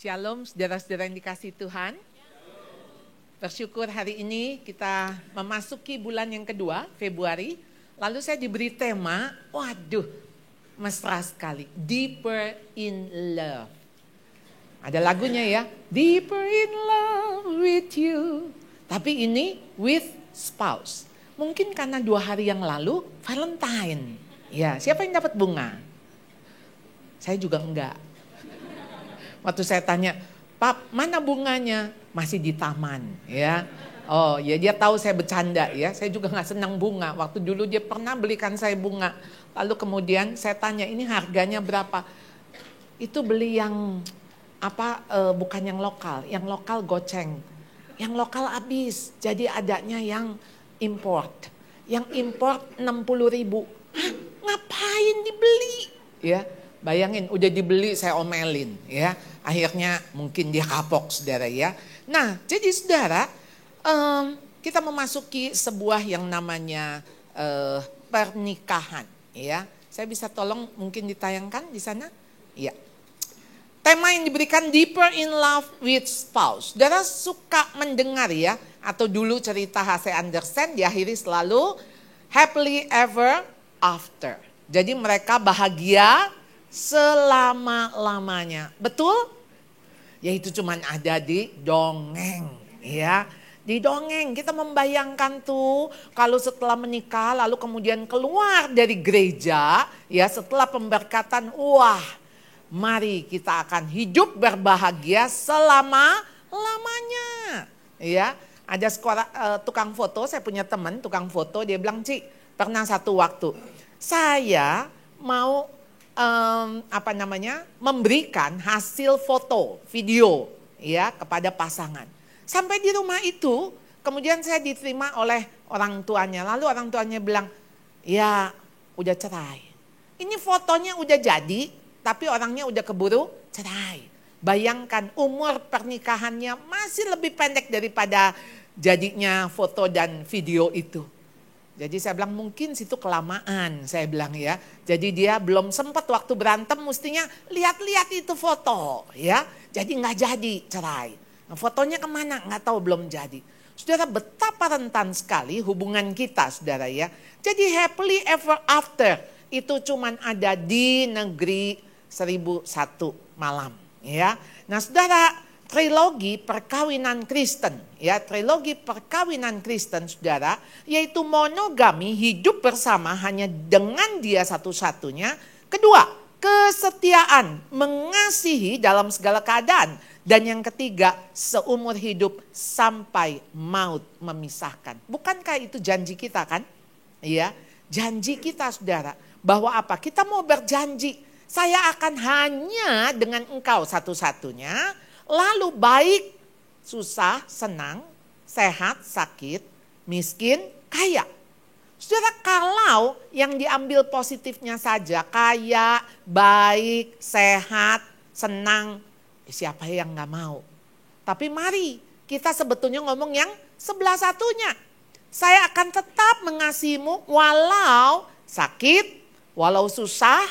Shalom saudara-saudara yang dikasihi Tuhan. Bersyukur hari ini kita memasuki bulan yang kedua, Februari. Lalu saya diberi tema, waduh mesra sekali, Deeper in Love. Ada lagunya ya, Deeper in Love with you. Tapi ini with spouse. Mungkin karena 2 hari yang lalu Valentine. Ya, siapa yang dapat bunga? Saya juga enggak. Waktu saya tanya, Pak, mana bunganya? Masih di taman, ya. Oh, ya dia tahu saya bercanda ya. Saya juga nggak senang bunga. Waktu dulu dia pernah belikan saya bunga. Lalu kemudian saya tanya, ini harganya berapa? Itu beli yang bukan yang lokal. Yang lokal goceng. Yang lokal habis. Jadi adanya yang import. Yang import 60.000. Hah, ngapain dibeli? Ya. Bayangin udah dibeli saya omelin ya. Akhirnya mungkin dia kapok saudara ya. Nah jadi saudara kita memasuki sebuah yang namanya pernikahan ya. Saya bisa tolong mungkin ditayangkan di sana? Iya. Tema yang diberikan Deeper in Love with Spouse. Saudara suka mendengar ya. Atau dulu cerita H.C. Andersen diakhiri selalu happily ever after. Jadi mereka bahagia selama-lamanya. Betul? Ya itu cuman ada di dongeng ya. Di dongeng kita membayangkan tuh kalau setelah menikah lalu kemudian keluar dari gereja ya setelah pemberkatan, wah mari kita akan hidup berbahagia selama-lamanya. Ya, ada tukang foto, saya punya teman tukang foto, dia bilang, "Cik, pernah satu waktu saya mau memberikan hasil foto, video ya kepada pasangan. Sampai di rumah itu, kemudian saya diterima oleh orang tuanya. Lalu orang tuanya bilang, ya udah cerai. Ini fotonya udah jadi, tapi orangnya udah keburu cerai. Bayangkan umur pernikahannya masih lebih pendek daripada jadinya foto dan video itu. Jadi saya bilang mungkin situ kelamaan, saya bilang ya. Jadi dia belum sempat waktu berantem mestinya lihat-lihat itu foto ya. Jadi nggak jadi cerai. Nah, fotonya kemana nggak tahu, belum jadi. Saudara, betapa rentan sekali hubungan kita saudara ya. Jadi happily ever after itu cuman ada di negeri 1001 malam ya. Nah saudara, trilogi perkawinan Kristen, ya trilogi perkawinan Kristen saudara, yaitu monogami, hidup bersama hanya dengan dia satu-satunya. Kedua, kesetiaan, mengasihi dalam segala keadaan. Dan yang ketiga, seumur hidup sampai maut memisahkan. Bukankah itu janji kita kan? Ya, janji kita saudara, bahwa apa? Kita mau berjanji, saya akan hanya dengan engkau satu-satunya. Lalu baik, susah, senang, sehat, sakit, miskin, kaya. Saudara, kalau yang diambil positifnya saja, kaya, baik, sehat, senang, siapa yang gak mau? Tapi mari kita sebetulnya ngomong yang sebelah satunya. Saya akan tetap mengasihimu walau sakit, walau susah,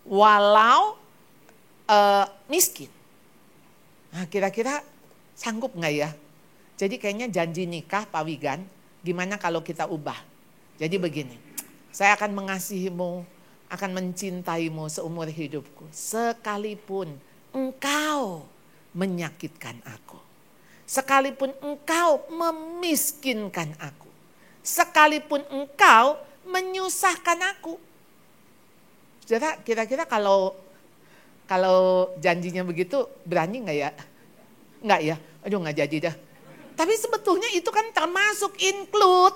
walau miskin. Nah kira-kira sanggup gak ya? Jadi kayaknya janji nikah Pak Wigan, gimana kalau kita ubah? Jadi begini, saya akan mengasihimu, akan mencintaimu seumur hidupku. Sekalipun engkau menyakitkan aku. Sekalipun engkau memiskinkan aku. Sekalipun engkau menyusahkan aku. Saudara, kira-kira kalau janjinya begitu berani gak ya? Enggak ya? Aduh gak jadi dah. Tapi sebetulnya itu kan termasuk include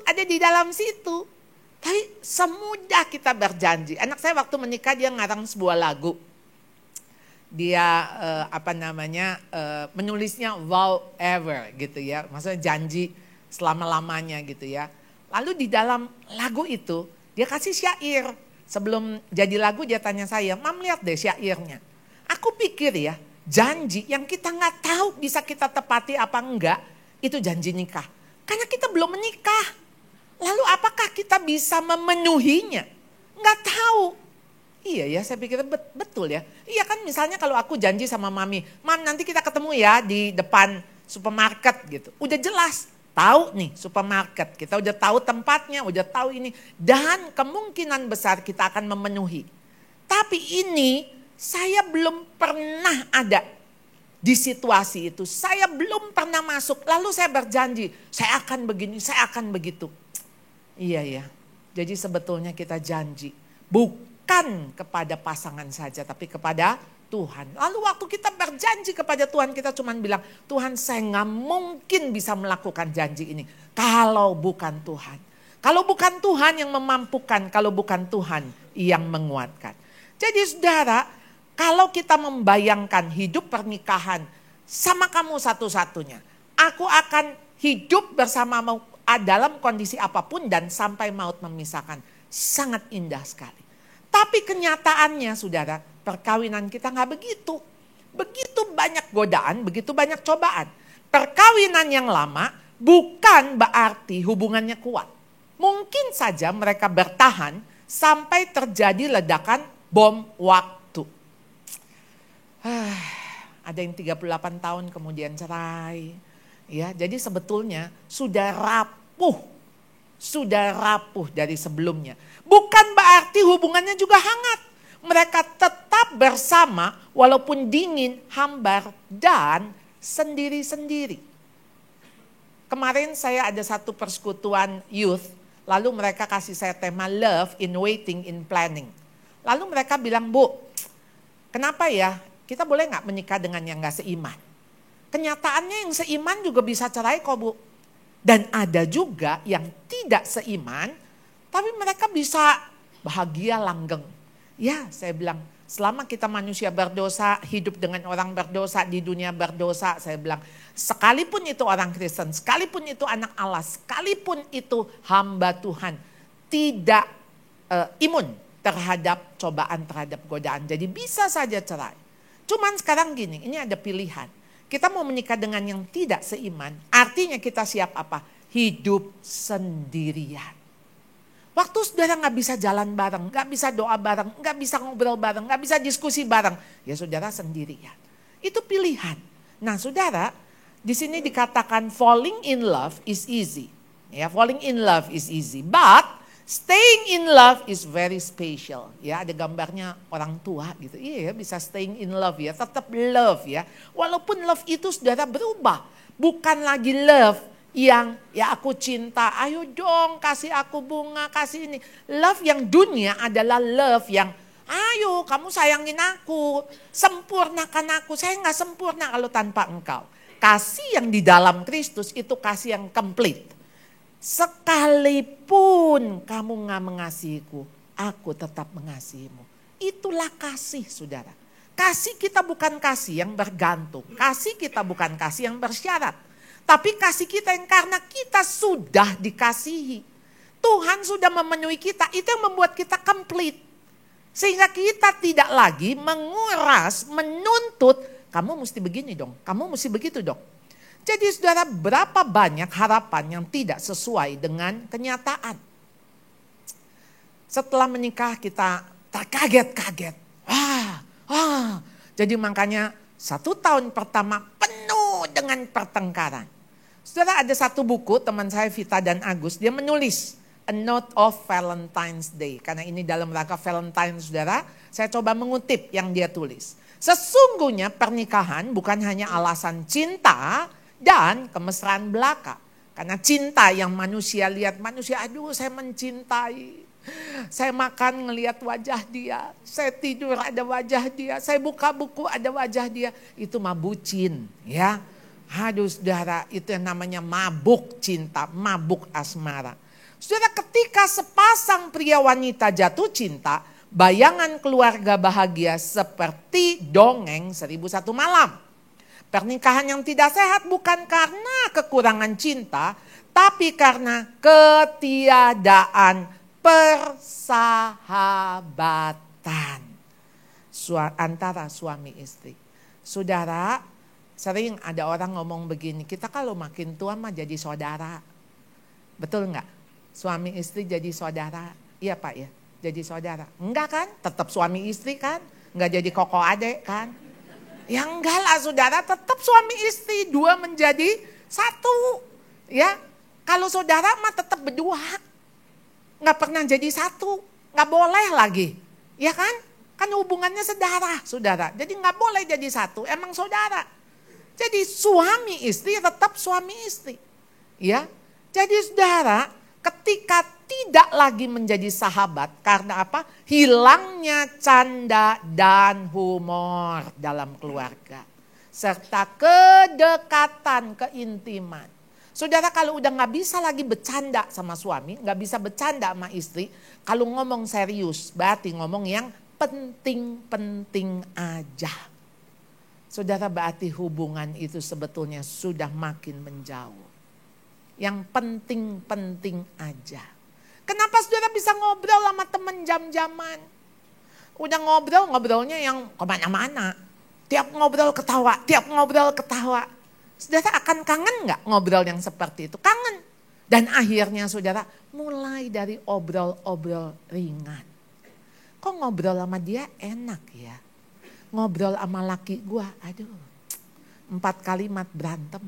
ada di dalam situ. Tapi semudah kita berjanji. Anak saya waktu menikah dia ngarang sebuah lagu. Dia menulisnya vow ever gitu ya. Maksudnya janji selama-lamanya gitu ya. Lalu di dalam lagu itu dia kasih syair. Sebelum jadi lagu dia tanya saya, Mam lihat deh syairnya. Aku pikir ya, janji yang kita nggak tahu bisa kita tepati apa enggak, itu janji nikah. Karena kita belum menikah. Lalu apakah kita bisa memenuhinya? Nggak tahu. Iya ya, saya pikir betul ya. Iya kan, misalnya kalau aku janji sama mami, Mam nanti kita ketemu ya di depan supermarket gitu. Udah jelas, tahu nih supermarket, kita udah tahu tempatnya, udah tahu ini. Dan kemungkinan besar kita akan memenuhi. Tapi ini saya belum pernah ada di situasi itu. Saya belum pernah masuk, lalu saya berjanji, saya akan begini, saya akan begitu. Iya ya, jadi sebetulnya kita janji. Bukan kepada pasangan saja, tapi kepada Tuhan. Lalu waktu kita berjanji kepada Tuhan, kita cuma bilang, Tuhan saya nggak mungkin bisa melakukan janji ini. Kalau bukan Tuhan. Kalau bukan Tuhan yang memampukan, kalau bukan Tuhan yang menguatkan. Jadi saudara, kalau kita membayangkan hidup pernikahan sama kamu satu-satunya. Aku akan hidup bersamamu dalam kondisi apapun dan sampai maut memisahkan. Sangat indah sekali. Tapi kenyataannya saudara, perkawinan kita nggak begitu. Begitu banyak godaan, begitu banyak cobaan. Perkawinan yang lama bukan berarti hubungannya kuat. Mungkin saja mereka bertahan sampai terjadi ledakan bom waktu. Ada yang 38 tahun kemudian cerai. Ya, jadi sebetulnya sudah rapuh dari sebelumnya. Bukan berarti hubungannya juga hangat. Mereka tetap bersama walaupun dingin, hambar, dan sendiri-sendiri. Kemarin saya ada satu persekutuan youth, lalu mereka kasih saya tema Love in Waiting in Planning. Lalu mereka bilang, Bu, kenapa ya kita boleh gak menikah dengan yang gak seiman? Kenyataannya yang seiman juga bisa cerai kok, Bu. Dan ada juga yang tidak seiman, tapi mereka bisa bahagia langgeng. Ya, saya bilang, selama kita manusia berdosa, hidup dengan orang berdosa, di dunia berdosa, saya bilang, sekalipun itu orang Kristen, sekalipun itu anak Allah, sekalipun itu hamba Tuhan, tidak imun terhadap cobaan, terhadap godaan. Jadi bisa saja cerai. Cuman sekarang gini, ini ada pilihan. Kita mau menikah dengan yang tidak seiman, artinya kita siap apa? Hidup sendirian. Waktu saudara gak bisa jalan bareng, gak bisa doa bareng, gak bisa ngobrol bareng, gak bisa diskusi bareng, ya saudara sendirian. Itu pilihan. Nah saudara, di sini dikatakan falling in love is easy. Ya, falling in love is easy, but staying in love is very special. Ya, ada gambarnya orang tua gitu. Iya, bisa staying in love ya, tetap love ya. Walaupun love itu saudara berubah, bukan lagi love yang ya aku cinta, ayo dong kasih aku bunga, kasih ini. Love yang dunia adalah love yang ayo kamu sayangin aku, sempurnakan aku. Saya gak sempurna kalau tanpa engkau. Kasih yang di dalam Kristus itu kasih yang komplit. Sekalipun kamu gak mengasihiku, aku tetap mengasihimu. Itulah kasih saudara. Kasih kita bukan kasih yang bergantung. Kasih kita bukan kasih yang bersyarat. Tapi kasih kita yang karena kita sudah dikasihi. Tuhan sudah memenuhi kita, itu yang membuat kita komplit. Sehingga kita tidak lagi menguras, menuntut, kamu mesti begini dong, kamu mesti begitu dong. Jadi saudara, berapa banyak harapan yang tidak sesuai dengan kenyataan. Setelah menikah kita terkaget-kaget. Jadi makanya 1 tahun pertama penuh dengan pertengkaran. Saudara, ada satu buku teman saya Vita dan Agus, dia menulis A Note of Valentine's Day. Karena ini dalam rangka Valentine saudara, saya coba mengutip yang dia tulis. Sesungguhnya pernikahan bukan hanya alasan cinta dan kemesraan belaka. Karena cinta yang manusia lihat, manusia aduh saya mencintai. Saya makan ngelihat wajah dia, saya tidur ada wajah dia, saya buka buku ada wajah dia. Itu mah bucin ya. Aduh saudara, itu yang namanya mabuk cinta, mabuk asmara. Saudara, ketika sepasang pria wanita jatuh cinta, bayangan keluarga bahagia seperti dongeng 1001 malam. Pernikahan yang tidak sehat bukan karena kekurangan cinta, tapi karena ketiadaan persahabatan antara suami istri. Saudara, sering ada orang ngomong begini, kita kalau makin tua mah jadi saudara. Betul enggak? Suami istri jadi saudara. Iya Pak ya. jadi saudara? Enggak kan? Tetap suami istri kan? Enggak jadi koko adek kan? Ya enggak lah saudara, tetap suami istri, dua menjadi satu. Ya, kalau saudara mah tetap berdua. Enggak pernah jadi satu, enggak boleh lagi. Ya kan? Kan hubungannya saudara. Jadi enggak boleh jadi satu, emang saudara. Jadi suami istri tetap suami istri. Ya. Jadi saudara, ketika tidak lagi menjadi sahabat, karena apa? Hilangnya canda dan humor dalam keluarga. Serta kedekatan, keintiman. Saudara kalau udah gak bisa lagi bercanda sama suami, gak bisa bercanda sama istri, kalau ngomong serius, berarti ngomong yang penting-penting aja. Saudara, berarti hubungan itu sebetulnya sudah makin menjauh. Yang penting-penting aja. Kenapa saudara bisa ngobrol sama teman jam-jaman? Udah ngobrolnya yang kemana-mana. Tiap ngobrol ketawa. Saudara akan kangen gak ngobrol yang seperti itu? Kangen. Dan akhirnya saudara mulai dari obrol-obrol ringan. Kok ngobrol sama dia enak ya? Ngobrol sama laki gua, 4 kalimat berantem.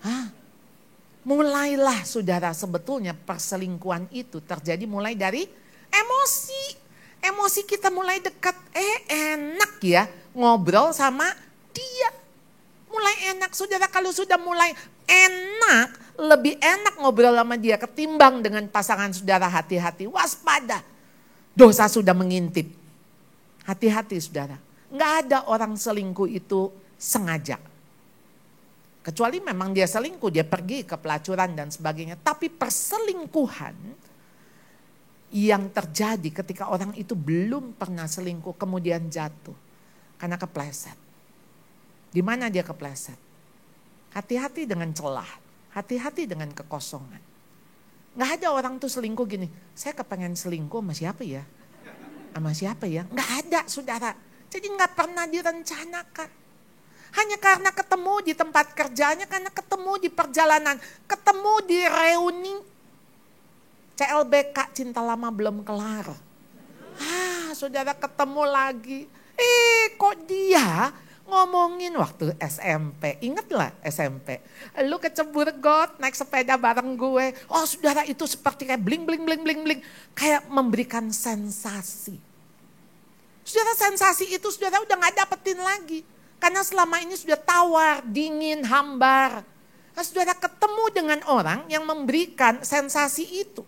Hah? Mulailah saudara, sebetulnya perselingkuhan itu terjadi mulai dari emosi. Emosi kita mulai dekat, enak ya ngobrol sama dia. Mulai enak saudara, kalau sudah mulai enak, lebih enak ngobrol sama dia ketimbang dengan pasangan saudara. Hati-hati, waspada. Dosa sudah mengintip. Hati-hati saudara, nggak ada orang selingkuh itu sengaja. Kecuali memang dia selingkuh, dia pergi ke pelacuran dan sebagainya. Tapi perselingkuhan yang terjadi ketika orang itu belum pernah selingkuh kemudian jatuh. Karena kepleset. Di mana dia kepleset? Hati-hati dengan celah, hati-hati dengan kekosongan. Nggak ada orang tuh selingkuh gini, saya kepengen selingkuh sama siapa ya? Sama siapa ya? Nggak ada saudara. Jadi nggak pernah direncanakan. Hanya karena ketemu di tempat kerjanya, karena ketemu di perjalanan, ketemu di reuni. CLBK cinta lama belum kelar. Saudara ketemu lagi. Kok dia ngomongin waktu SMP. Ingatlah SMP. Lu kecebur got naik sepeda bareng gue. Oh saudara itu seperti kayak bling. Kayak memberikan sensasi. Saudara sensasi itu saudara udah gak dapetin lagi. Karena selama ini sudah tawar, dingin, hambar. Nah, saudara ketemu dengan orang yang memberikan sensasi itu.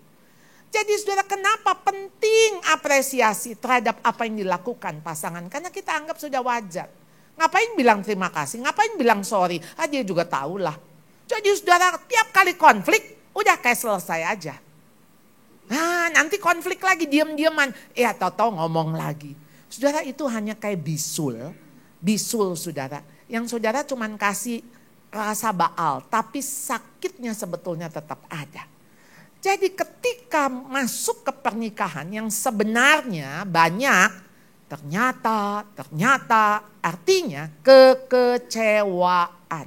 Jadi saudara kenapa penting apresiasi terhadap apa yang dilakukan pasangan. Karena kita anggap sudah wajar. Ngapain bilang terima kasih, ngapain bilang sorry. Dia juga tahulah. Jadi saudara tiap kali konflik udah kayak selesai aja. Nah nanti konflik lagi diam-diaman. Tahu-tahu ngomong lagi. Saudara itu hanya kayak bisul saudara. Yang saudara cuman kasih rasa baal. Tapi sakitnya sebetulnya tetap ada. Jadi ketika masuk ke pernikahan yang sebenarnya banyak. Ternyata artinya kekecewaan.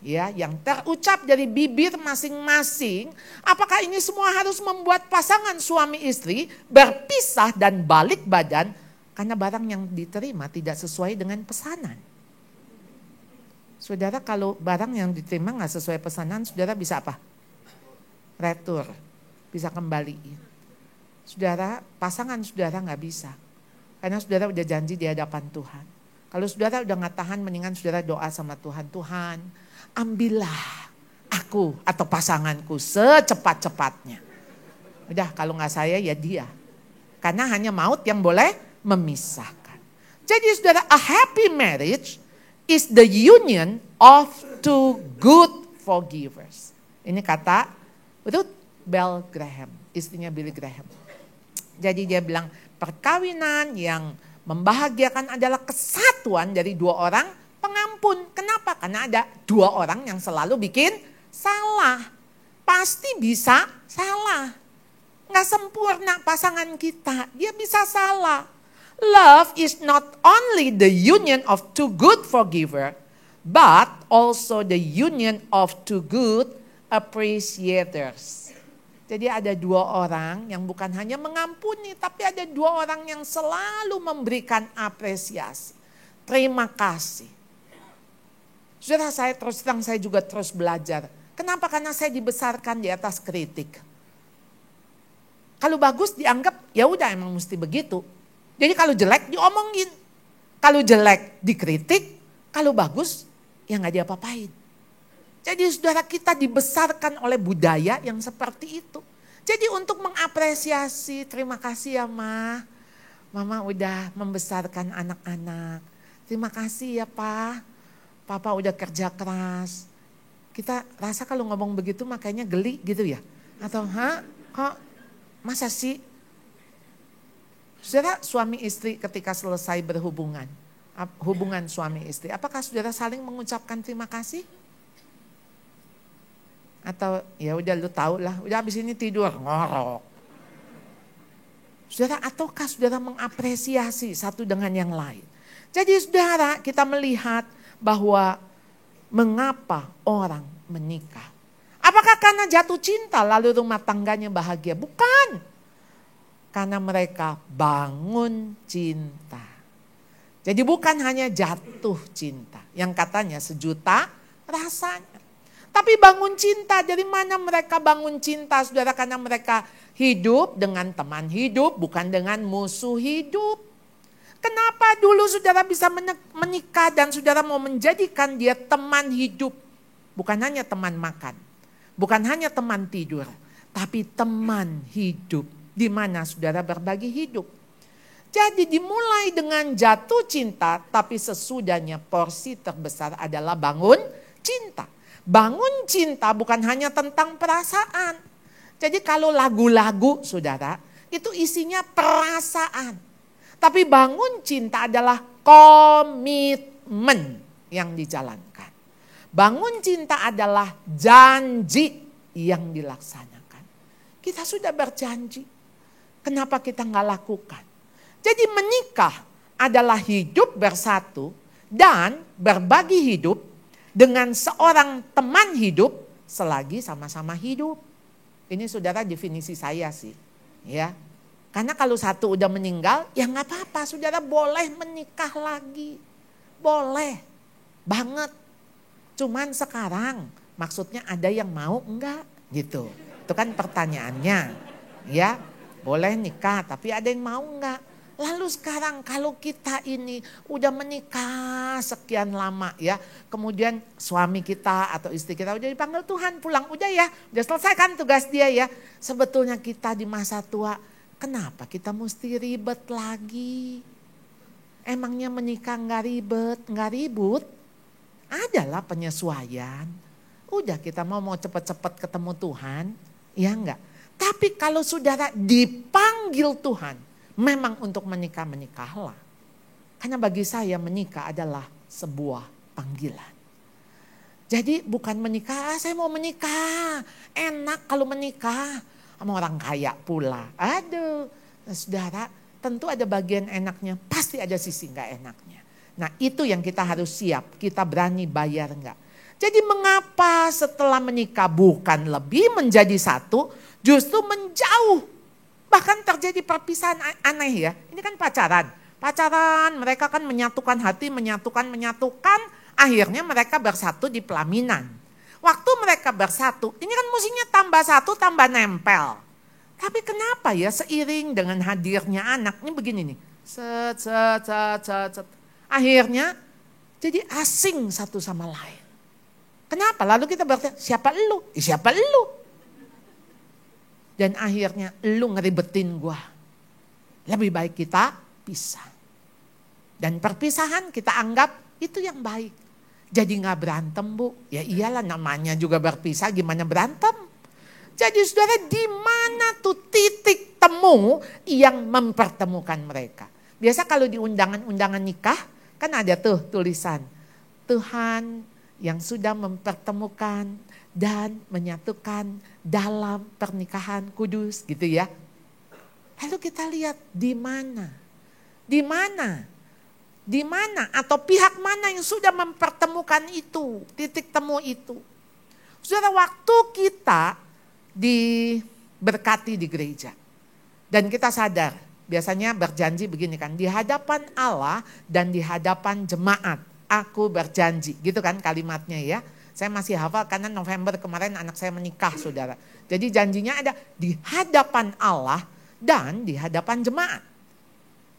Ya, yang terucap dari bibir masing-masing. Apakah ini semua harus membuat pasangan suami istri berpisah dan balik badan. Karena barang yang diterima tidak sesuai dengan pesanan. Saudara kalau barang yang diterima gak sesuai pesanan, saudara bisa apa? Retur, bisa kembali. Saudara, pasangan saudara gak bisa. Karena saudara udah janji di hadapan Tuhan. Kalau saudara udah gak tahan, mendingan saudara doa sama Tuhan. Tuhan, ambillah aku atau pasanganku secepat-cepatnya. Udah kalau gak saya ya dia. Karena hanya maut yang boleh memisahkan. Jadi saudara, a happy marriage is the union of two good forgivers. Ini kata Ruth Bell Graham, istrinya Billy Graham. Jadi dia bilang perkawinan yang membahagiakan adalah kesatuan dari dua orang pengampun. Kenapa? Karena ada dua orang yang selalu bikin salah. Pasti bisa salah. Nggak sempurna pasangan kita, dia bisa salah. Love is not only the union of two good forgiver, but also the union of two good appreciators. Jadi ada 2 orang yang bukan hanya mengampuni, tapi ada 2 orang yang selalu memberikan apresiasi. Terima kasih. Saudara, saya terus terang, saya juga terus belajar. Kenapa? Karena saya dibesarkan di atas kritik. Kalau bagus dianggap ya udah emang mesti begitu. Jadi kalau jelek diomongin. Kalau jelek dikritik, kalau bagus ya nggak diapa-apain. Jadi saudara, kita dibesarkan oleh budaya yang seperti itu. Jadi untuk mengapresiasi, terima kasih ya Ma. Mama udah membesarkan anak-anak. Terima kasih ya Pa. Papa udah kerja keras. Kita rasa kalau ngomong begitu makanya geli gitu ya. Atau kok masa sih? Saudara, suami istri ketika selesai berhubungan. Hubungan suami istri. Apakah saudara saling mengucapkan terima kasih? Atau ya udah lu tahu lah, udah habis ini tidur, ngorok. Saudara, ataukah saudara mengapresiasi satu dengan yang lain? Jadi saudara, kita melihat bahwa mengapa orang menikah. Apakah karena jatuh cinta lalu rumah tangganya bahagia? Bukan. Karena mereka bangun cinta. Jadi bukan hanya jatuh cinta, yang katanya sejuta rasanya. Tapi bangun cinta, dari mana mereka bangun cinta saudara? Karena mereka hidup dengan teman hidup, bukan dengan musuh hidup. Kenapa dulu saudara bisa menikah dan saudara mau menjadikan dia teman hidup? Bukan hanya teman makan, bukan hanya teman tidur, tapi teman hidup. Di mana saudara berbagi hidup. Jadi dimulai dengan jatuh cinta, tapi sesudahnya porsi terbesar adalah bangun cinta. Bangun cinta bukan hanya tentang perasaan. Jadi kalau lagu-lagu saudara, itu isinya perasaan. Tapi bangun cinta adalah komitmen yang dijalankan. Bangun cinta adalah janji yang dilaksanakan. Kita sudah berjanji, kenapa kita nggak lakukan? Jadi menikah adalah hidup bersatu dan berbagi hidup dengan seorang teman hidup selagi sama-sama hidup. Ini saudara definisi saya sih. Ya. Karena kalau satu udah meninggal, ya nggak apa-apa, saudara boleh menikah lagi. Boleh banget. Cuman sekarang maksudnya ada yang mau enggak gitu. Itu kan pertanyaannya. Ya, boleh nikah tapi ada yang mau enggak? Lalu sekarang kalau kita ini udah menikah sekian lama ya. Kemudian suami kita atau istri kita udah dipanggil Tuhan pulang. Udah ya, udah selesai kan tugas dia ya. Sebetulnya kita di masa tua, kenapa kita mesti ribet lagi? Emangnya menikah gak ribet, gak ribut? Adalah penyesuaian. Udah kita mau cepet-cepet ketemu Tuhan, ya enggak. Tapi kalau saudara dipanggil Tuhan, memang untuk menikah, menikahlah. Karena bagi saya menikah adalah sebuah panggilan. Jadi bukan menikah, saya mau menikah. Enak kalau menikah sama orang kaya pula. Aduh, saudara, tentu ada bagian enaknya, pasti ada sisi enggak enaknya. Nah itu yang kita harus siap, kita berani bayar enggak. Jadi mengapa setelah menikah bukan lebih menjadi satu, justru menjauh. Bahkan terjadi perpisahan aneh ya. Ini kan pacaran. Pacaran mereka kan menyatukan hati, menyatukan. Akhirnya mereka bersatu di pelaminan. Waktu mereka bersatu, ini kan mestinya tambah satu, tambah nempel. Tapi kenapa ya seiring dengan hadirnya anak, ini begini nih. Set. Akhirnya jadi asing satu sama lain. Kenapa? Lalu kita bertanya, siapa elu? Siapa elu? Dan akhirnya lu ngeribetin gua. Lebih baik kita pisah. Dan perpisahan kita anggap itu yang baik. Jadi gak berantem bu. Ya iyalah namanya juga berpisah, gimana berantem. Jadi saudara, di mana tuh titik temu yang mempertemukan mereka. Biasa kalau di undangan-undangan nikah kan ada tuh tulisan. Tuhan yang sudah mempertemukan dan menyatukan dalam pernikahan kudus gitu ya. Lalu kita lihat di mana? Di mana? Di mana atau pihak mana yang sudah mempertemukan itu, titik temu itu. Saudara, waktu kita berkati di gereja. Dan kita sadar, biasanya berjanji begini kan, di hadapan Allah dan di hadapan jemaat, aku berjanji. Gitu kan kalimatnya ya. Saya masih hafal karena November kemarin anak saya menikah, saudara. Jadi janjinya ada di hadapan Allah dan di hadapan jemaat.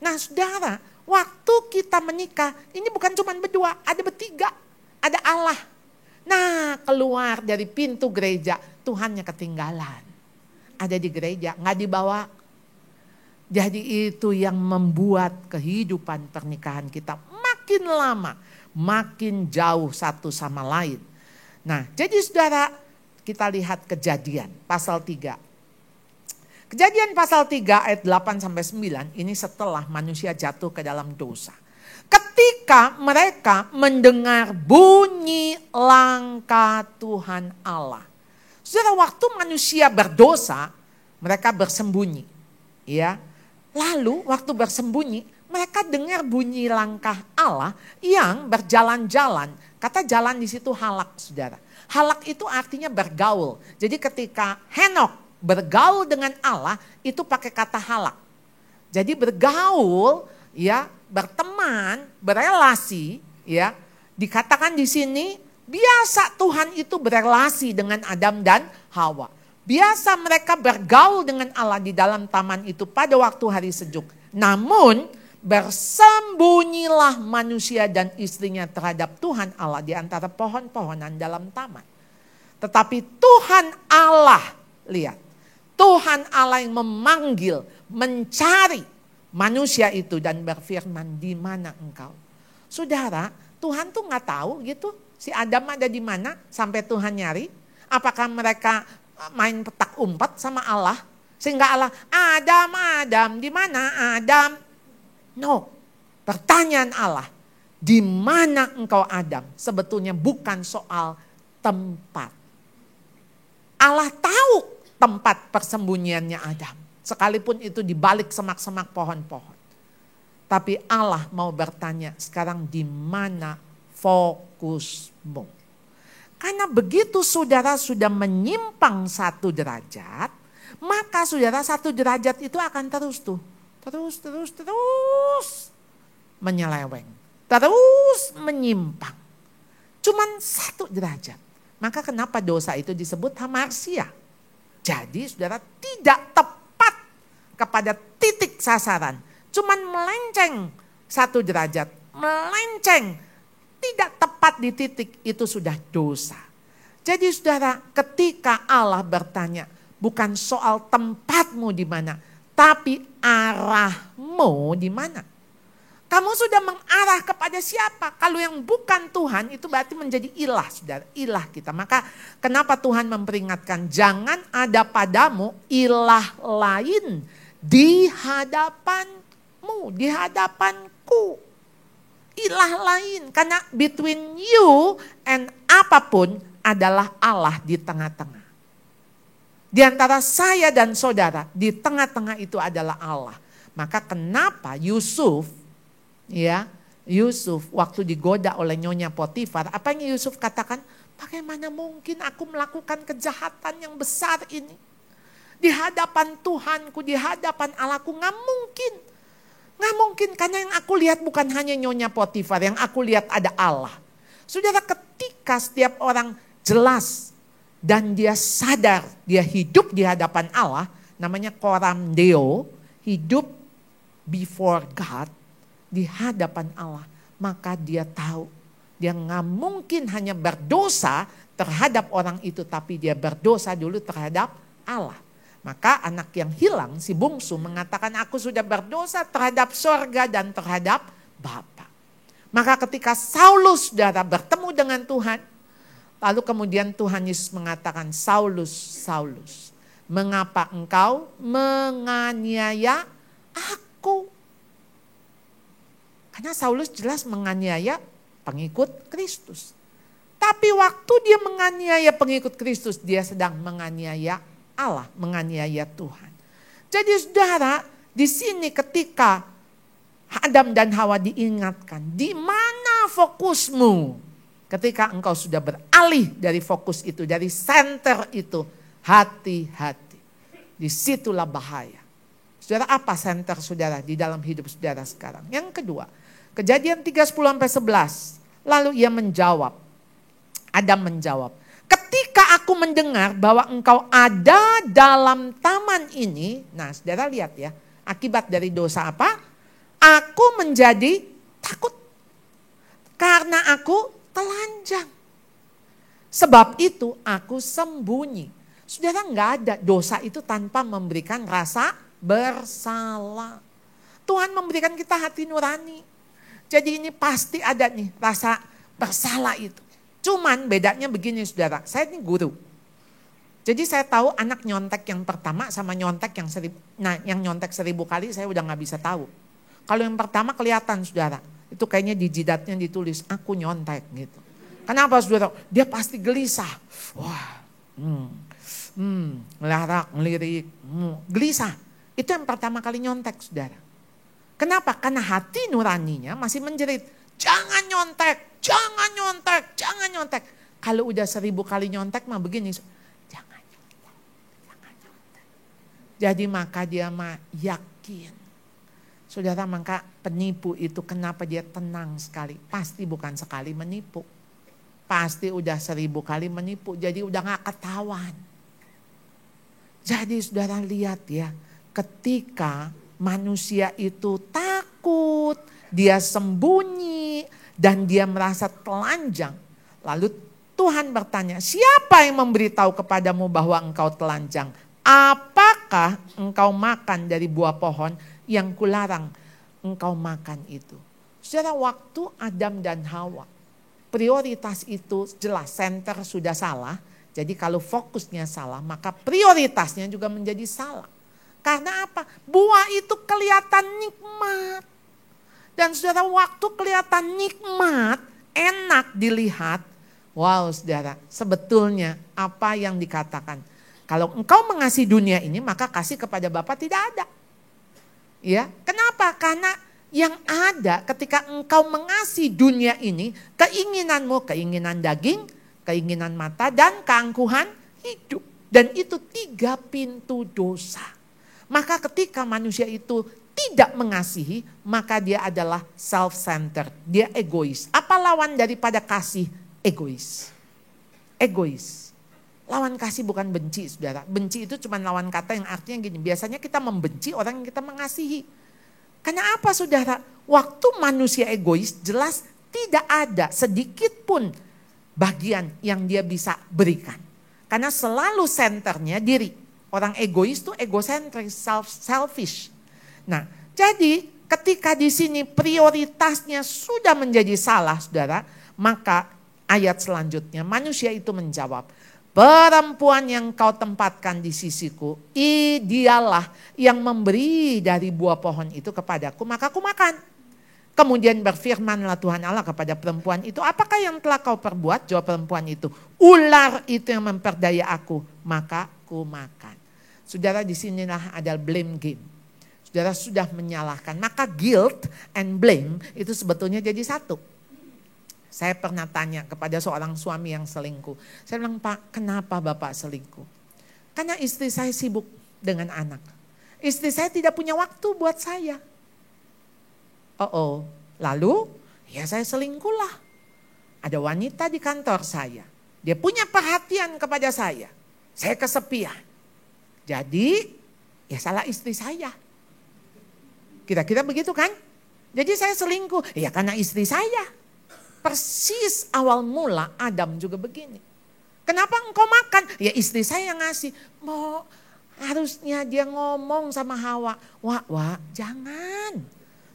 Nah saudara, waktu kita menikah, ini bukan cuma berdua, ada bertiga. Ada Allah. Nah keluar dari pintu gereja, Tuhannya ketinggalan. Ada di gereja, nggak dibawa. Jadi itu yang membuat kehidupan pernikahan kita makin lama, makin jauh satu sama lain. Nah jadi saudara, kita lihat Kejadian pasal 3. Kejadian pasal 3 ayat 8-9 ini setelah manusia jatuh ke dalam dosa. Ketika mereka mendengar bunyi langkah Tuhan Allah. Saudara, waktu manusia berdosa, mereka bersembunyi. Ya. Lalu waktu bersembunyi, mereka dengar bunyi langkah Allah yang berjalan-jalan. Kata jalan di situ halak, saudara. Halak itu artinya bergaul. Jadi ketika Henok bergaul dengan Allah, itu pakai kata halak. Jadi bergaul, ya, berteman, berelasi, ya. Dikatakan di sini, biasa Tuhan itu berelasi dengan Adam dan Hawa. Biasa mereka bergaul dengan Allah di dalam taman itu pada waktu hari sejuk. Namun bersembunyilah manusia dan istrinya terhadap Tuhan Allah di antara pohon-pohonan dalam taman. Tetapi Tuhan Allah, lihat. Tuhan Allah yang memanggil, mencari manusia itu dan berfirman, di mana engkau? Saudara, Tuhan tuh nggak tahu gitu si Adam ada di mana sampai Tuhan nyari. Apakah mereka main petak umpet sama Allah sehingga Allah, Adam, di mana Adam? No, pertanyaan Allah, di mana engkau Adam? Sebetulnya bukan soal tempat. Allah tahu tempat persembunyiannya Adam, sekalipun itu di balik semak-semak pohon-pohon. Tapi Allah mau bertanya, sekarang di mana fokusmu? Karena begitu saudara sudah menyimpang 1 derajat, maka saudara 1 derajat itu akan terus menyeleweng, terus menyimpang. Cuman 1 derajat. Maka kenapa dosa itu disebut hamarsia? Jadi saudara tidak tepat kepada titik sasaran. Cuman melenceng 1 derajat, melenceng. Tidak tepat di titik itu sudah dosa. Jadi saudara, ketika Allah bertanya, bukan soal tempatmu di mana, tapi arahmu di mana. Kamu sudah mengarah kepada siapa? Kalau yang bukan Tuhan itu berarti menjadi ilah, saudara, ilah kita. Maka kenapa Tuhan memperingatkan, jangan ada padamu ilah lain di hadapanmu, di hadapanku. Ilah lain, karena between you and apapun adalah Allah di tengah-tengah. Di antara saya dan saudara, di tengah-tengah itu adalah Allah. Maka kenapa Yusuf, ya, Yusuf waktu digoda oleh Nyonya Potifar, apa yang Yusuf katakan? Bagaimana mungkin aku melakukan kejahatan yang besar ini? Di hadapan Tuhanku, di hadapan Allahku, gak mungkin. Nggak mungkin, karena yang aku lihat bukan hanya Nyonya Potifar, yang aku lihat ada Allah. Saudara, ketika setiap orang jelas dan dia sadar, dia hidup di hadapan Allah, namanya koram deo, hidup before God, di hadapan Allah. Maka dia tahu, dia nggak mungkin hanya berdosa terhadap orang itu, tapi dia berdosa dulu terhadap Allah. Maka anak yang hilang, si bungsu mengatakan, aku sudah berdosa terhadap sorga dan terhadap Bapa. Maka ketika Saulus, saudara, bertemu dengan Tuhan, lalu kemudian Tuhan Yesus mengatakan, Saulus, Saulus, mengapa engkau menganiaya aku? Karena Saulus jelas menganiaya pengikut Kristus. Tapi waktu dia menganiaya pengikut Kristus, dia sedang menganiaya Allah, menganiaya Tuhan. Jadi saudara, di sini ketika Adam dan Hawa diingatkan, di mana fokusmu? Ketika engkau sudah beralih dari fokus itu, dari center itu, hati-hati. Disitulah bahaya. Saudara, apa center saudara di dalam hidup saudara sekarang? Yang kedua, Kejadian 3:10-11. Lalu ia menjawab, Adam menjawab, ketika aku mendengar bahwa engkau ada dalam taman ini. Nah saudara lihat ya, akibat dari dosa apa? Aku menjadi takut. Karena aku telanjang. Sebab itu aku sembunyi. Saudara, nggak ada dosa itu tanpa memberikan rasa bersalah. Tuhan memberikan kita hati nurani. Jadi ini pasti ada nih rasa bersalah itu. Cuman bedanya begini saudara, saya ini guru. Jadi saya tahu anak nyontek yang pertama sama nyontek yang 1000. Nah yang nyontek 1000 kali saya udah gak bisa tahu. Kalau yang pertama kelihatan saudara, itu kayaknya di jidatnya ditulis aku nyontek gitu. Kenapa saudara? Dia pasti gelisah. Wah, ngelarak, ngelirik, gelisah. Itu yang pertama kali nyontek saudara. Kenapa? Karena hati nuraninya masih menjerit. Jangan nyontek, jangan nyontek, jangan nyontek. Kalau udah 1000 kali nyontek mah begini. Jangan nyontek, jangan nyontek. Jadi maka dia mah yakin. Saudara, maka penipu itu kenapa dia tenang sekali. Pasti bukan sekali menipu. Pasti udah 1000 kali menipu. Jadi udah gak ketahuan. Jadi saudara lihat ya. Ketika manusia itu takut, dia sembunyi, dan dia merasa telanjang. Lalu Tuhan bertanya, siapa yang memberitahu kepadamu bahwa engkau telanjang? Apakah engkau makan dari buah pohon yang kularang engkau makan itu? Saudara, waktu Adam dan Hawa, prioritas itu jelas, center sudah salah. Jadi kalau fokusnya salah, maka prioritasnya juga menjadi salah. Karena apa? Buah itu kelihatan nikmat. Dan saudara, waktu kelihatan nikmat, enak dilihat. Wow saudara, sebetulnya apa yang dikatakan. Kalau engkau mengasihi dunia ini, maka kasih kepada Bapa tidak ada. Ya, kenapa? Karena yang ada ketika engkau mengasihi dunia ini, keinginanmu, keinginan daging, keinginan mata, dan keangkuhan hidup. Dan itu 3 pintu dosa. Maka ketika manusia itu tidak mengasihi, maka dia adalah self-centered. Dia egois. Apa lawan daripada kasih? Egois. Egois. Lawan kasih bukan benci, saudara. Benci itu cuma lawan kata yang artinya gini. Biasanya kita membenci orang yang kita mengasihi. Karena apa saudara? Waktu manusia egois jelas tidak ada sedikit pun bagian yang dia bisa berikan. Karena selalu senternya diri. Orang egois itu egosentris, selfish. Nah, jadi ketika di sini prioritasnya sudah menjadi salah, saudara, maka ayat selanjutnya manusia itu menjawab, perempuan yang kau tempatkan di sisiku, dialah yang memberi dari buah pohon itu kepadaku, maka aku makan. Kemudian berfirmanlah Tuhan Allah kepada perempuan itu, apakah yang telah kau perbuat? Jawab perempuan itu, ular itu yang memperdaya aku, maka aku makan. Saudara, disinilah ada blame game. Saudara sudah menyalahkan. Maka guilt and blame itu sebetulnya jadi satu. Saya pernah tanya kepada seorang suami yang selingkuh. Saya bilang, Pak, kenapa Bapak selingkuh? Karena istri saya sibuk dengan anak. Istri saya tidak punya waktu buat saya. Lalu ya saya selingkuhlah. Ada wanita di kantor saya. Dia punya perhatian kepada saya. Saya kesepian. Jadi ya salah istri saya. Kira-kira begitu kan? Jadi saya selingkuh. Ya karena istri saya. Persis awal mula Adam juga begini. Kenapa engkau makan? Ya istri saya yang ngasih. Harusnya dia ngomong sama Hawa. Wah, jangan.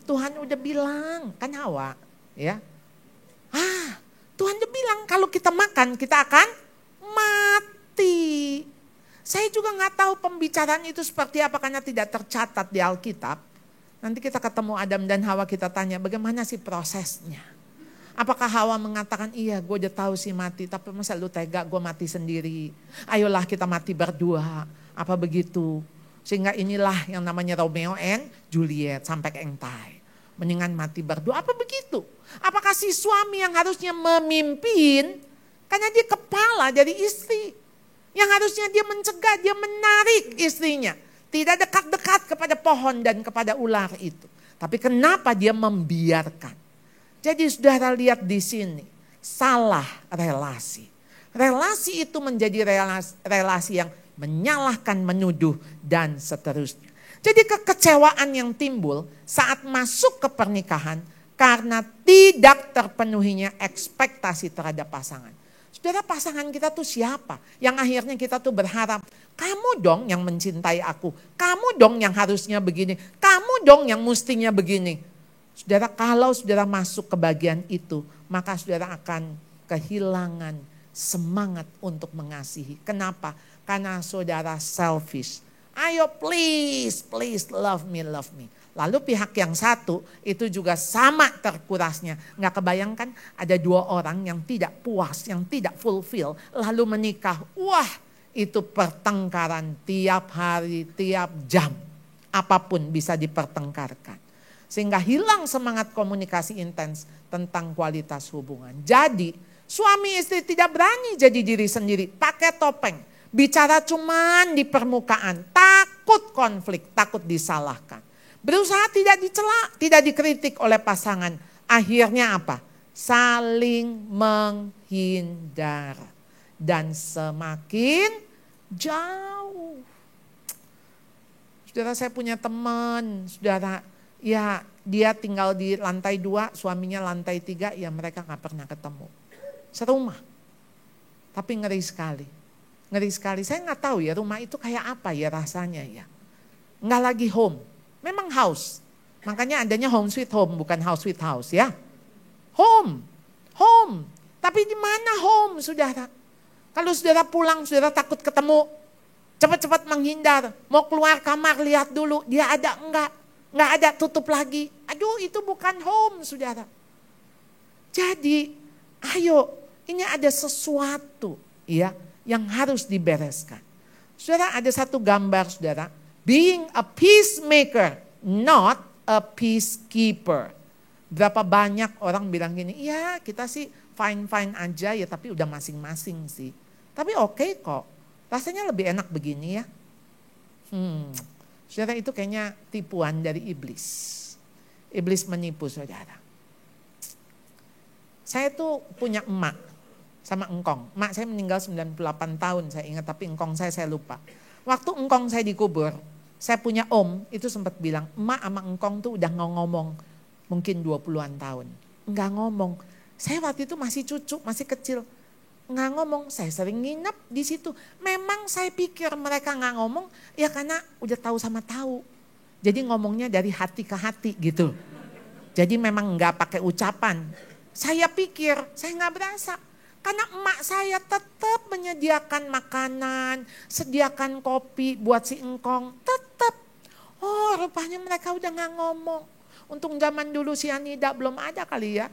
Tuhan udah bilang. Kan Hawa. Ya. Tuhan udah bilang kalau kita makan kita akan mati. Saya juga gak tahu pembicaraan itu seperti apa karena tidak tercatat di Alkitab. Nanti kita ketemu Adam dan Hawa, kita tanya bagaimana sih prosesnya. Apakah Hawa mengatakan, iya gue udah tahu sih mati, tapi masa lu tega gue mati sendiri. Ayolah kita mati berdua, apa begitu. Sehingga inilah yang namanya Romeo and Juliet sampai ke entai. Mendingan mati berdua, apa begitu. Apakah si suami yang harusnya memimpin, karena dia kepala dari istri. Yang harusnya dia mencegah, dia menarik istrinya. Tidak dekat-dekat kepada pohon dan kepada ular itu. Tapi kenapa dia membiarkan? Jadi saudara lihat di sini, salah relasi. Relasi itu menjadi relasi yang menyalahkan, menuduh, dan seterusnya. Jadi kekecewaan yang timbul saat masuk ke pernikahan karena tidak terpenuhinya ekspektasi terhadap pasangan. Saudara, pasangan kita tuh siapa? Yang akhirnya kita tuh berharap, kamu dong yang mencintai aku. Kamu dong yang harusnya begini. Kamu dong yang mestinya begini. Saudara, kalau saudara masuk ke bagian itu, maka saudara akan kehilangan semangat untuk mengasihi. Kenapa? Karena saudara selfish. Ayo please love me. Lalu pihak yang satu itu juga sama terkurasnya. Nggak kebayangkan ada dua orang yang tidak puas, yang tidak fulfill, lalu menikah. Wah, itu pertengkaran tiap hari, tiap jam. Apapun bisa dipertengkarkan. Sehingga hilang semangat komunikasi intens tentang kualitas hubungan. Jadi suami istri tidak berani jadi diri sendiri, pakai topeng. Bicara cuman di permukaan, takut konflik, takut disalahkan. Berusaha tidak dicela, tidak dikritik oleh pasangan. Akhirnya apa? Saling menghindar. Dan semakin jauh. Saudara, saya punya teman, saudara, ya dia tinggal di lantai 2, suaminya lantai 3, ya mereka gak pernah ketemu. Serumah. Tapi ngeri sekali. Ngeri sekali, saya gak tahu ya rumah itu kayak apa ya rasanya ya. Nggak lagi home. Memang house. Makanya adanya home sweet home, bukan house sweet house ya. Home. Tapi di mana home, saudara? Kalau saudara pulang, saudara takut ketemu. Cepat-cepat menghindar. Mau keluar kamar, lihat dulu. Dia ada enggak? Enggak ada, tutup lagi. Aduh, itu bukan home, saudara. Jadi, ayo, ini ada sesuatu ya yang harus dibereskan. Saudara, ada satu gambar, saudara. Being a peacemaker, not a peacekeeper. Berapa banyak orang bilang gini, ya kita sih fine-fine aja ya, tapi udah masing-masing sih. Tapi oke kok, rasanya lebih enak begini ya. Saudara, itu kayaknya tipuan dari iblis. Iblis menipu saudara. Saya tuh punya emak sama engkong. Emak saya meninggal 98 tahun saya ingat, tapi engkong saya lupa. Waktu engkong saya dikubur, saya punya om itu sempat bilang, emak sama engkong tuh udah ngomong mungkin 20-an tahun. Enggak ngomong. Saya waktu itu masih cucu, masih kecil. Enggak ngomong, saya sering nginep di situ. Memang saya pikir mereka enggak ngomong, ya karena udah tahu sama tahu. Jadi ngomongnya dari hati ke hati gitu. Jadi memang enggak pakai ucapan. Saya pikir, saya enggak berasa. Karena emak saya tetap menyediakan makanan, sediakan kopi buat si engkong, tetap. Oh, rupanya mereka udah gak ngomong. Untung zaman dulu si Anida belum ada kali ya.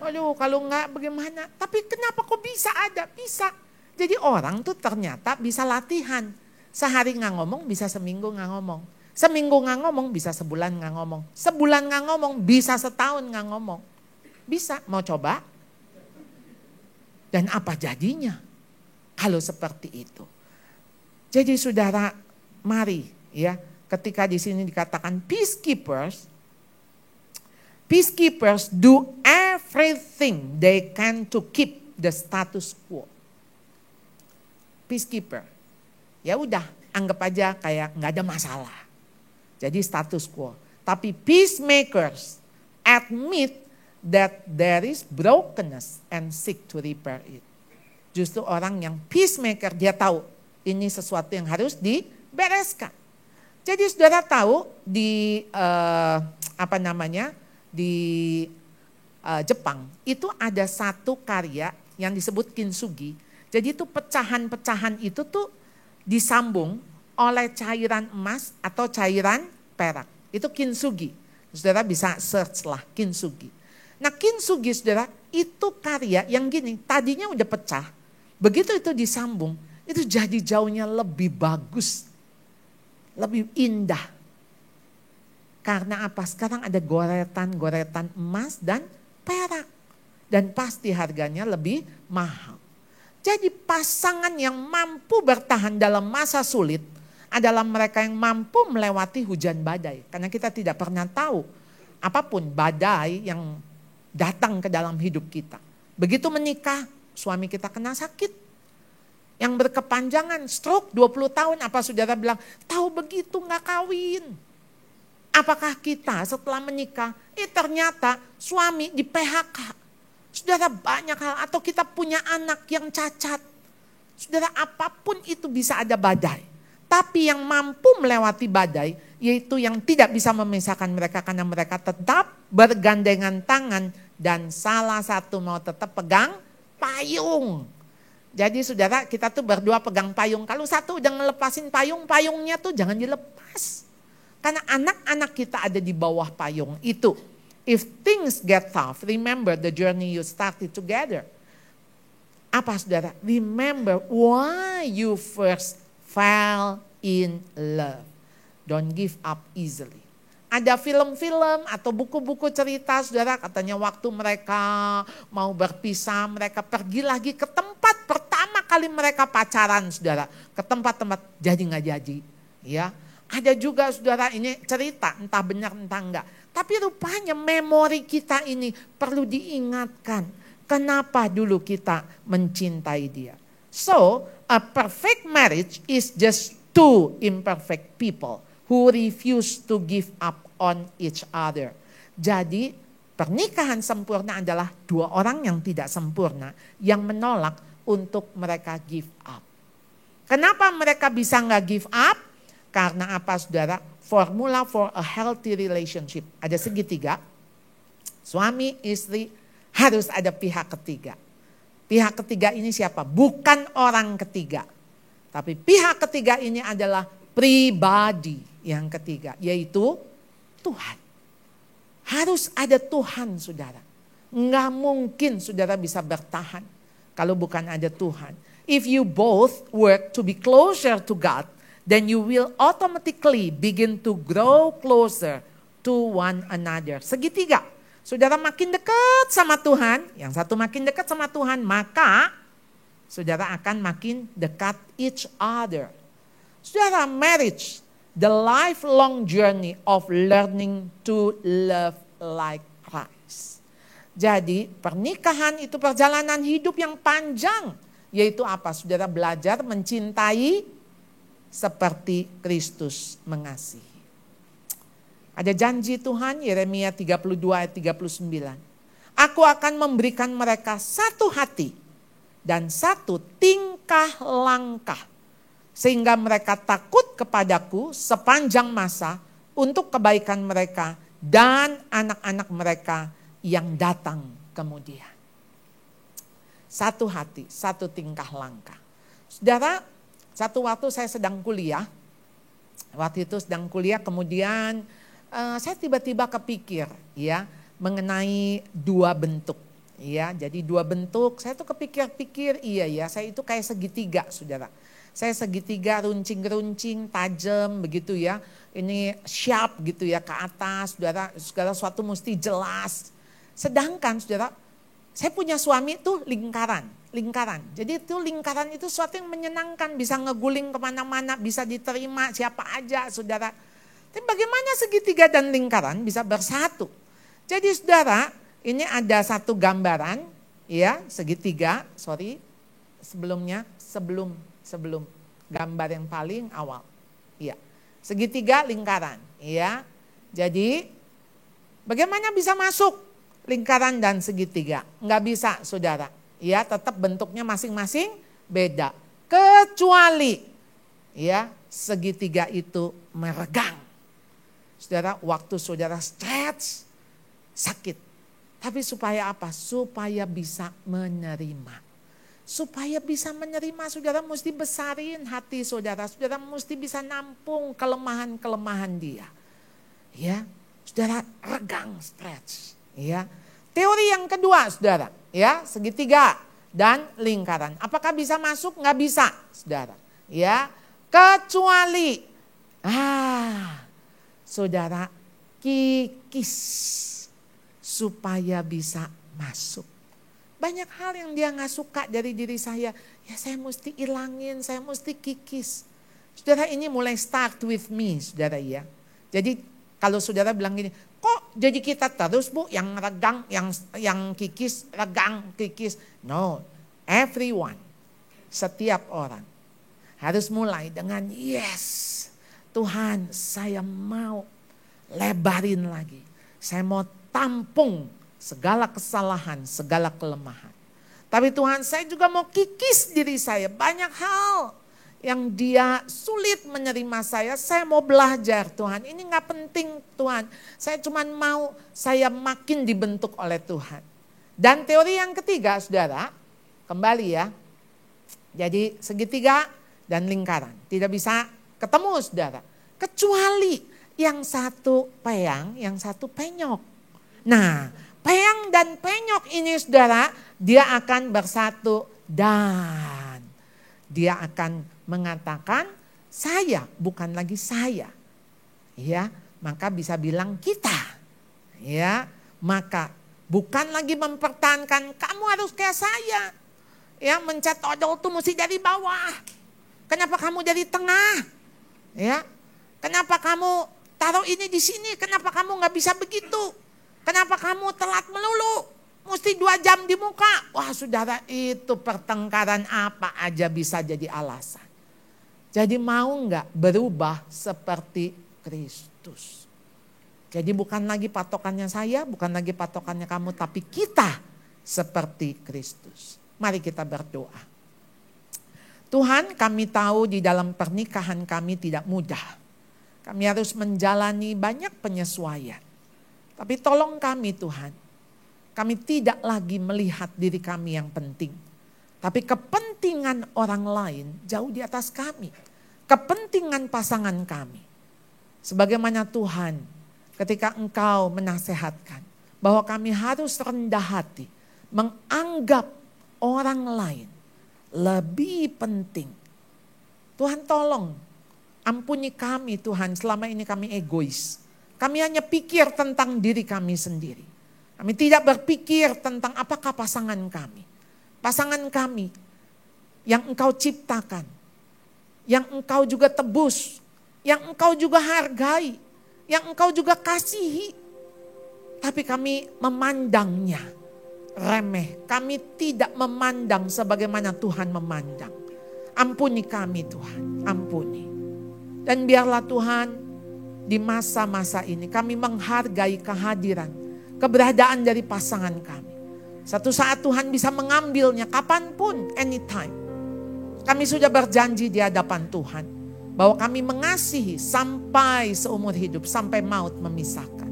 Waduh, kalau enggak bagaimana? Tapi kenapa kok bisa ada? Bisa. Jadi orang tuh ternyata bisa latihan. Sehari gak ngomong, bisa seminggu gak ngomong. Seminggu gak ngomong, bisa sebulan gak ngomong. Sebulan gak ngomong, bisa setahun gak ngomong. Bisa, mau coba? Dan apa jadinya kalau seperti itu? Jadi saudara, mari ya, ketika di sini dikatakan peacekeepers do everything they can to keep the status quo. Peacekeeper, ya udah anggap aja kayak nggak ada masalah. Jadi status quo. Tapi peacemakers admit that there is brokenness and seek to repair it. Justru orang yang peacemaker, dia tahu ini sesuatu yang harus dibereskan. Jadi saudara tahu di di Jepang itu ada satu karya yang disebut kintsugi. Jadi itu pecahan-pecahan itu tuh disambung oleh cairan emas atau cairan perak. Itu kintsugi. Saudara bisa search lah kintsugi. Nah, kintsugi saudara itu karya yang gini, tadinya udah pecah. Begitu itu disambung, itu jadi jauhnya lebih bagus. Lebih indah. Karena apa? Sekarang ada goretan emas dan perak. Dan pasti harganya lebih mahal. Jadi pasangan yang mampu bertahan dalam masa sulit adalah mereka yang mampu melewati hujan badai. Karena kita tidak pernah tahu apapun badai yang datang ke dalam hidup kita. Begitu menikah, suami kita kena sakit. Yang berkepanjangan, stroke 20 tahun, apa saudara bilang, tahu begitu gak kawin. Apakah kita setelah menikah, ternyata suami di PHK. Saudara banyak hal, atau kita punya anak yang cacat. Saudara apapun itu bisa ada badai. Tapi yang mampu melewati badai, yaitu yang tidak bisa memisahkan mereka karena mereka tetap bergandengan tangan dan salah satu mau tetap pegang payung. Jadi saudara kita tuh berdua pegang payung. Kalau satu udah ngelepasin payung, payungnya tuh jangan dilepas. Karena anak-anak kita ada di bawah payung itu. If things get tough, remember the journey you started together. Apa saudara? Remember why you first fell in love. Don't give up easily. Ada film-film atau buku-buku cerita saudara, katanya waktu mereka mau berpisah, mereka pergi lagi ke tempat pertama kali mereka pacaran saudara. Ke tempat-tempat jadi gak jadi. Ya. Ada juga saudara ini cerita entah benar entah enggak. Tapi rupanya memori kita ini perlu diingatkan. Kenapa dulu kita mencintai dia. So a perfect marriage is just two imperfect people who refuse to give up on each other. Jadi pernikahan sempurna adalah dua orang yang tidak sempurna yang menolak untuk mereka give up. Kenapa mereka bisa nggak give up? Karena apa saudara? Formula for a healthy relationship. Ada segitiga, suami, istri, harus ada pihak ketiga. Pihak ketiga ini siapa? Bukan orang ketiga. Tapi pihak ketiga ini adalah pribadi yang ketiga, yaitu Tuhan. Harus ada Tuhan saudara. Nggak mungkin saudara bisa bertahan kalau bukan ada Tuhan. If you both work to be closer to God, then you will automatically begin to grow closer to one another. Segitiga. Saudara makin dekat sama Tuhan, yang satu makin dekat sama Tuhan, maka saudara akan makin dekat each other. Saudara, marriage, the lifelong journey of learning to love like Christ. Jadi pernikahan itu perjalanan hidup yang panjang. Yaitu apa? Saudara belajar mencintai seperti Kristus mengasihi. Ada janji Tuhan, Yeremia 32 ayat 39. Aku akan memberikan mereka satu hati dan satu tingkah langkah. Sehingga mereka takut kepadaku sepanjang masa untuk kebaikan mereka dan anak-anak mereka yang datang kemudian. Satu hati, satu tingkah langkah. Saudara, satu waktu saya sedang kuliah. Waktu itu sedang kuliah kemudian saya tiba-tiba kepikir ya mengenai dua bentuk. Ya, jadi dua bentuk, saya tuh kepikir-pikir iya ya, saya itu kayak segitiga saudara. Saya segitiga runcing-runcing, tajam begitu ya. Ini sharp gitu ya ke atas, saudara, segala sesuatu mesti jelas. Sedangkan saudara, saya punya suami tuh lingkaran. Jadi itu lingkaran itu sesuatu yang menyenangkan, bisa ngeguling kemana-mana, bisa diterima siapa aja saudara. Tapi bagaimana segitiga dan lingkaran bisa bersatu? Jadi saudara, ini ada satu gambaran ya segitiga, sebelum gambar yang paling awal. Ya, segitiga lingkaran ya. Jadi bagaimana bisa masuk lingkaran dan segitiga? Enggak bisa saudara. Ya, tetap bentuknya masing-masing beda. Kecuali ya segitiga itu meregang. Saudara, waktu saudara stretch sakit. Tapi supaya apa? Supaya bisa menerima. Supaya bisa menerima saudara mesti besarin hati saudara. Saudara mesti bisa nampung kelemahan-kelemahan dia. Ya, saudara regang stretch. Ya, teori yang kedua saudara. Ya, segitiga dan lingkaran. Apakah bisa masuk? Nggak bisa, saudara. Ya, kecuali saudara kikis supaya bisa masuk. Banyak hal yang dia gak suka dari diri saya. Ya saya mesti ilangin, saya mesti kikis. Saudara, ini mulai start with me, saudara ya. Jadi kalau saudara bilang gini, kok jadi kita terus Bu yang regang, yang kikis, regang, kikis. No, everyone, setiap orang harus mulai dengan yes. Tuhan, saya mau lebarin lagi. Saya mau tampung segala kesalahan, segala kelemahan. Tapi Tuhan, saya juga mau kikis diri saya. Banyak hal yang dia sulit menerima saya mau belajar Tuhan. Ini gak penting Tuhan. Saya cuma mau saya makin dibentuk oleh Tuhan. Dan teori yang ketiga saudara, kembali ya. Jadi segitiga dan lingkaran. Tidak bisa ketemu saudara. Kecuali yang satu peyang, yang satu penyok. Nah, peyang dan penyok ini saudara, dia akan bersatu dan dia akan mengatakan saya, bukan lagi saya. Ya, maka bisa bilang kita. Ya, maka bukan lagi mempertahankan kamu harus kayak saya. Ya, mencet odol tuh mesti dari bawah. Kenapa kamu dari tengah? Ya, kenapa kamu taruh ini di sini? Kenapa kamu nggak bisa begitu? Kenapa kamu telat melulu? Mesti 2 jam di muka. Wah saudara, itu pertengkaran apa aja bisa jadi alasan. Jadi mau nggak berubah seperti Kristus? Jadi bukan lagi patokannya saya, bukan lagi patokannya kamu, tapi kita seperti Kristus. Mari kita berdoa. Tuhan, kami tahu di dalam pernikahan kami tidak mudah. Kami harus menjalani banyak penyesuaian. Tapi tolong kami Tuhan, kami tidak lagi melihat diri kami yang penting. Tapi kepentingan orang lain jauh di atas kami. Kepentingan pasangan kami. Sebagaimana Tuhan ketika Engkau menasehatkan bahwa kami harus rendah hati. Menganggap orang lain lebih penting. Tuhan tolong ampuni kami Tuhan, selama ini kami egois. Kami hanya pikir tentang diri kami sendiri. Kami tidak berpikir tentang apakah pasangan kami. Pasangan kami yang Engkau ciptakan. Yang Engkau juga tebus. Yang Engkau juga hargai. Yang Engkau juga kasihi. Tapi kami memandangnya remeh. Kami tidak memandang sebagaimana Tuhan memandang. Ampuni kami Tuhan, ampuni. Dan biarlah Tuhan, di masa-masa ini kami menghargai kehadiran, keberadaan dari pasangan kami. Satu saat Tuhan bisa mengambilnya kapanpun, anytime. Kami sudah berjanji di hadapan Tuhan bahwa kami mengasihi sampai seumur hidup, sampai maut memisahkan.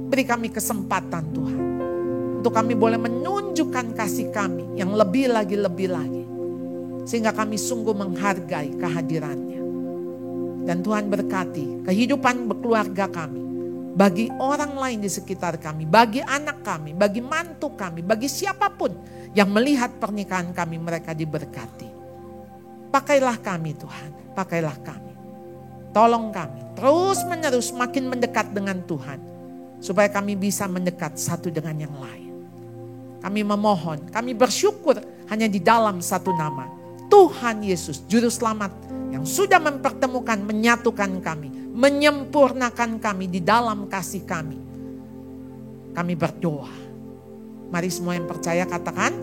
Beri kami kesempatan Tuhan, untuk kami boleh menunjukkan kasih kami yang lebih lagi. Sehingga kami sungguh menghargai kehadirannya. Dan Tuhan berkati kehidupan berkeluarga kami. Bagi orang lain di sekitar kami. Bagi anak kami, bagi mantu kami, bagi siapapun yang melihat pernikahan kami, mereka diberkati. Pakailah kami Tuhan, pakailah kami. Tolong kami terus menerus makin mendekat dengan Tuhan. Supaya kami bisa mendekat satu dengan yang lain. Kami memohon, kami bersyukur hanya di dalam satu nama. Tuhan Yesus, Juru Selamat yang sudah mempertemukan, menyatukan kami, menyempurnakan kami di dalam kasih kami. Kami berdoa. Mari semua yang percaya katakan,